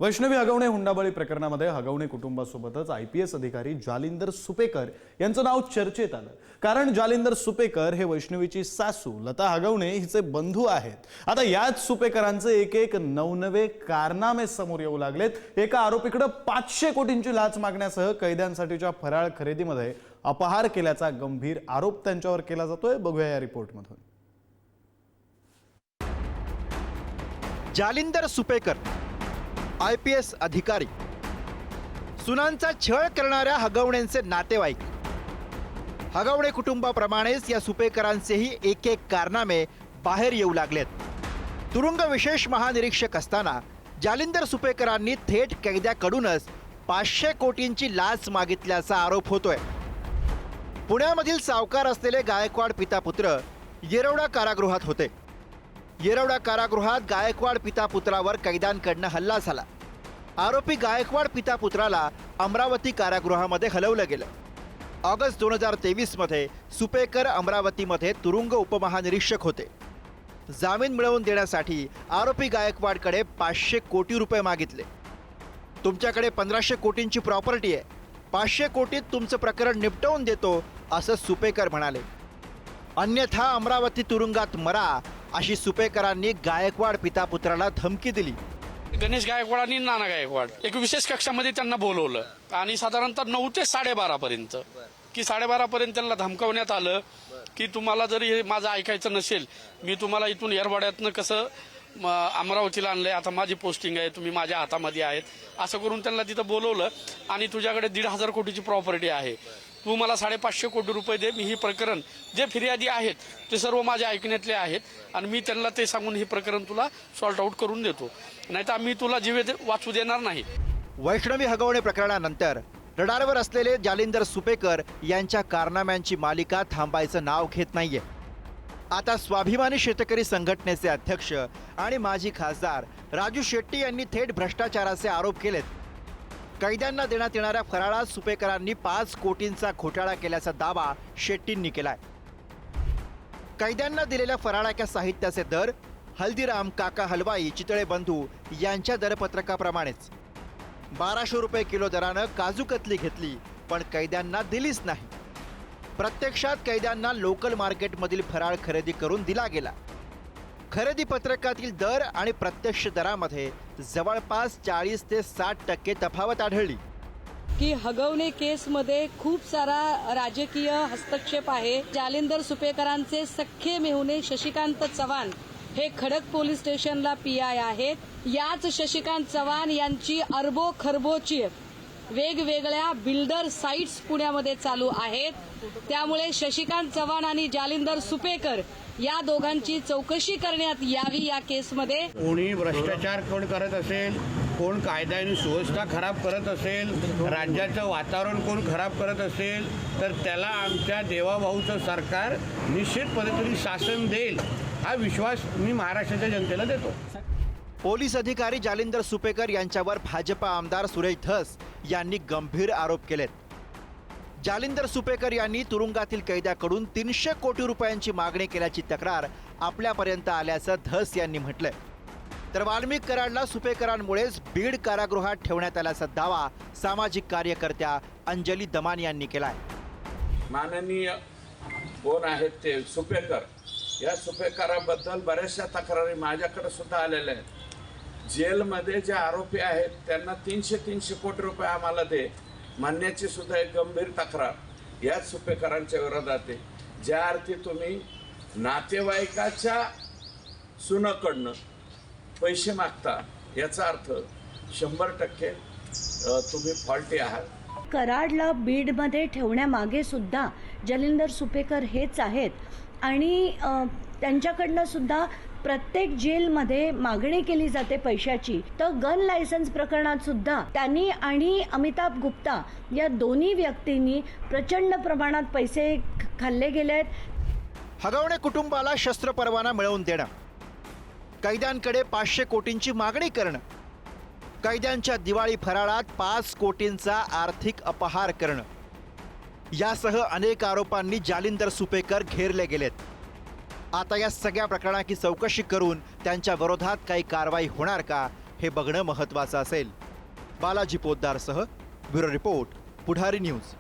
वैष्णवी हगवणे हुंडाबळी प्रकरणामध्ये हगवणे कुटुंबासोबतच IPS अधिकारी जालिंदर सुपेकर यांचं नाव चर्चेत आलं। कारण जालिंदर सुपेकर हे वैष्णवीची सासू लता हगवणे हिचे बंधू आहेत। आता याच सुपेकरांचे एक नवनवे कारनामे समोर येऊ लागलेत। एका आरोपीकडे 500 कोटींची लाच मागण्यासह कैद्यांसाठीच्या फराळ खरेदीमध्ये अपहार केल्याचा गंभीर आरोप त्यांच्यावर केला जातोय। बघूया या रिपोर्टमधून। जालिंदर सुपेकर IPS अधिकारी, सुनांचा छळ करणाऱ्या हगवणेंचे नातेवाईक। हगवणे कुटुंबाप्रमाणेच या सुपेकरांचेही एक कारनामे बाहेर येऊ लागलेत। तुरुंग विशेष महानिरीक्षक असताना जालिंदर सुपेकरांनी थेट कैद्याकडूनच 500 कोटींची लाच मागितल्याचा आरोप होतोय। पुण्यामधील सावकार असलेले गायकवाड पिता पुत्र येरवडा कारागृहात होते। येरवडा कारागृहात गायकवाड पिता पुत्रावर कैद्यांकडनं हल्ला झाला। आरोपी गायकवाड पिता पुत्राला अमरावती कारागृहामध्ये हलवलं गेलं। ऑगस्ट 2023 मध्ये सुपेकर अमरावतीमध्ये तुरुंग उपमहानिरीक्षक होते। जामीन मिळवून देण्यासाठी आरोपी गायकवाडकडे 500 कोटी रुपये मागितले। तुमच्याकडे 1500 कोटींची प्रॉपर्टी आहे, 500 कोटीत तुमचं प्रकरण निपटवून देतो असं सुपेकर म्हणाले। अन्यथा अमरावती तुरुंगात मरा अशी सुपेकरांनी गायकवाड पिता पुत्राला धमकी दिली। गणेश गायकवाड आणि नाना गायकवाड एक विशेष कक्षामध्ये त्यांना बोलवलं आणि साधारणतः 9 ते 12:30 पर्यंत की 12:30 पर्यंत त्यांना धमकावण्यात आलं की तुम्हाला जर माझं ऐकायचं नसेल, मी तुम्हाला इथून येरवाड्यातनं कसं अमरावतीला आणलंय, आता माझी पोस्टिंग आहे, तुम्ही माझ्या हातामध्ये आहेत, असं करून त्यांना तिथं बोलवलं आणि तुझ्याकडे 1,500 कोटीची प्रॉपर्टी आहे, तू मला 550 कोटी रुपये दे, मी ही प्रकरण जे फिर्यादी आहेत ते सर्व माझ्या ऐकण्यातले आहेत आणि मी त्यांना ते सांगून ही प्रकरण तुला सॉल्ट आउट करून देतो, नाहीतर आम्ही तुला जीव वाचू देणार नाही। वैष्णवी हगवणे प्रकरणानंतर रडारवर असलेले जालिंदर सुपेकर यांच्या कारनाम्यांची मालिका थांबायचं नाव घेत नाहीये। आता स्वाभिमानी शेतकरी संघटनेचे अध्यक्ष आणि माजी खासदार राजू शेट्टी यांनी थेट भ्रष्टाचाराचे आरोप केलेत। कैद्यांना देण्यात येणाऱ्या फराळात सुपेकरांनी 5 कोटींचा घोटाळा केल्याचा दावा शेट्टींनी केलाय। कैद्यांना दिलेल्या फराळाच्या साहित्याचे दर हल्दीराम, काका हलवाई, चितळे बंधू यांच्या दरपत्रकाप्रमाणेच 1200 रुपये किलो दरानं काजू कतली घेतली, पण कैद्यांना दिलीच नाही। प्रत्यक्षात कैद्यांना लोकल मार्केटमधील फराळ खरेदी करून दिला गेला। खरेदी पत्रकातील दर आणि प्रत्यक्ष दरामध्ये जवळपास 40 ते 60% तफावत आढळली। की हगवणे केसमध्ये खूप सारा राजकीय हस्तक्षेप आहे। जालिंदर सुपेकरांचे सख्खे मेहुणे शशिकांत चव्हाण हे खडक पोलीस स्टेशनला PI आहेत। याच शशिकांत चव्हाण यांची अरबो खरबोची वेगवेगळ्या बिल्डर साइट्स पुण्यामध्ये चालू आहेत। त्यामुळे शशिकांत चव्हाण आणि जालिंदर सुपेकर या दोघांची चौकशी करण्यात यावी। या केसमध्ये कोणी भ्रष्टाचार कोण करत असेल, कोण कायदा आणि सुव्यवस्था खराब करत असेल, राज्याचं वातावरण कोण खराब करत असेल, तर त्याला आमच्या देवाभाऊचं सरकार निश्चित पद्धतीने शासन देईल, हा विश्वास मी महाराष्ट्राच्या जनतेला देतो। पोलीस अधिकारी जालिंदर सुपेकर यांच्यावर भाजपा आमदार सुरेश धस यांनी गंभीर आरोप केलेत। जालिंदर सुपेकर यांनी तुरुंगातील कैद्याकडून 300 कोटी रुपयांची मागणी केल्याची तक्रार आपल्यापर्यंत आल्याचं धस यांनी म्हटलंय। तर वाल्मिक कराडला सुपेकरांमुळेच बीड कारागृहात ठेवण्यात आल्याचा दावा सामाजिक कार्यकर्त्या अंजली दमान यांनी केलाय। माननीय कोण आहेत ते सुपेकर, या सुपेकराबद्दल बऱ्याचशा तक्रारी माझ्याकडे सुद्धा आलेल्या आहेत। जेलमध्ये जे आरोपी आहेत त्यांना 300 कोटी रुपये आम्हाला दे म्हणण्याची सुद्धा एक गंभीर तक्रार या सुपेकरांच्या विरोधात आहे। ज्या अर्थी तुम्ही नातेवाईकाच्या सुनाकडनं पैसे मागता, याचा अर्थ 100% तुम्ही फॉल्टी आहात। कराडला बीडमध्ये ठेवण्यामागे सुद्धा जालिंदर सुपेकर हेच आहेत आणि त्यांच्याकडनं सुद्धा प्रत्येक जेलमध्ये मागणी केली जाते पैशाची। तर गन लायसन्स प्रकरणात सुद्धा त्यांनी आणि अमिताभ गुप्ता या दोन्ही व्यक्तींनी प्रचंड प्रमाणात पैसे खाल्ले गेलेत। हगवणे कुटुंबाला शस्त्र परवाना मिळवून देणं, कैद्यांकडे 500 कोटींची मागणी करणं, कैद्यांच्या दिवाळी फराळात 5 कोटींचा आर्थिक अपहार करणं, यासह अनेक आरोपांनी जालिंदर सुपेकर घेरले गेलेत। आता या सगळ्या प्रकरणाची चौकशी करून त्यांच्या विरोधात काही कारवाई होणार का, हे बघणं महत्त्वाचं असेल. बालाजी पोद्दारसह ब्युरो रिपोर्ट, पुढारी न्यूज.